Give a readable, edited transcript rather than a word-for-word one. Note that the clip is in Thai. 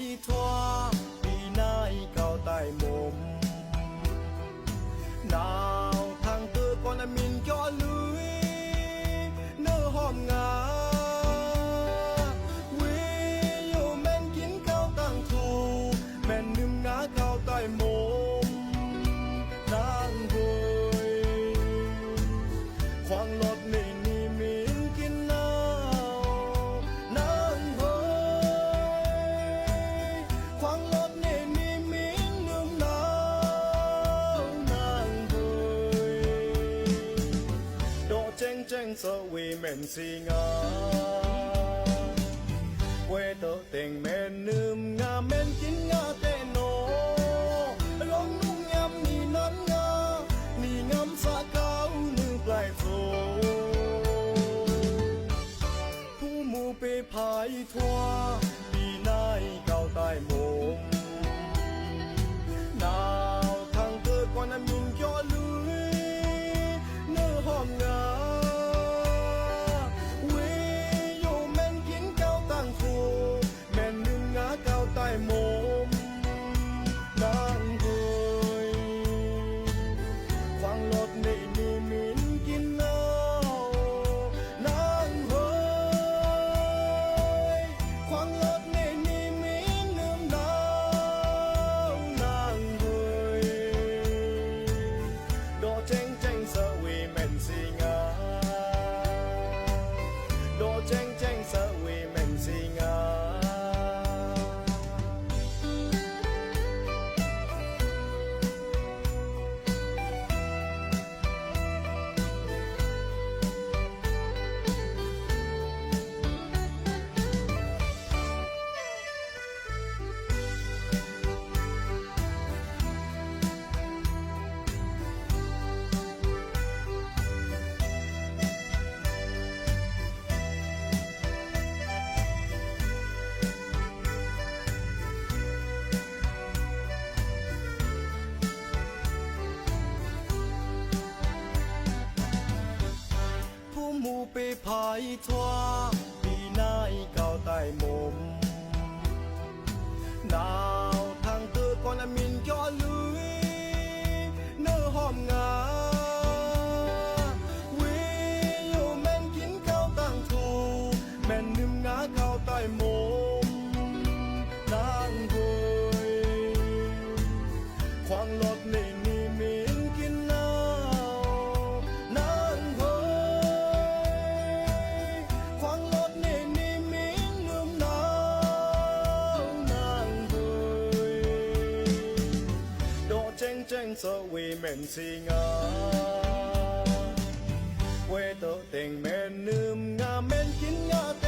ายทั่วปีนายเก่าใต้หมุมหนาวทางเตอก่อนมินจอลุยเนื้อหอมงาวิโยแม่นกินข้าวตั้งทูแม่นนึ่งงาเก่าใต้หมุมนางเฮยควางรถนี่มินกินน้ำนางเฮยควางรถนี่มินนึ่งน้ำนางเฮยโดเจ้งเจ้งสวีแม่นสีงาเวเตอเต็งแม่นนึ่งงาแม่นกินงาเตโนลองนุ่งยำนี่นั้นงานี่งำสะเก้านึ่งปลายโฟผู้หมู่ไปพายทั่วปีนายเก่าใต้หมุมหนาวทางเตอก่อนมิงจอลุยเนื้อหอมงาวิโยแม่นกินเก่าตั้งฟูแม่นนึ่งงาเก่าใต้หมุมนางเฮยฟังรถนี่มินกินน้ำนางเฮยฟังรถนี่มินนึ่งน้ำนางเฮยโดเจ้งเจ้งสวีแม่นสีงาโดเจ้งเจ้งสวีแม่นสีงาหมู่ไปพายทั่วปีนายเก่าใต้หมุมหนาวทางเตอก่อนมินจอลุยเนื้อหอมงาวิโยแม่นกินข้าวตั้งทูแม่นนึ่งงาเก่าใต้หมุมนางเฮยควางรถนี่มินกินน้ำนางเฮยควางรถนี่มินนึ่งน้ำนางเฮยโดเจ้งเจ้งสวีแม่นสีงาเวเตอเต็งแม่นนึ่งงาแม่นกินงาเต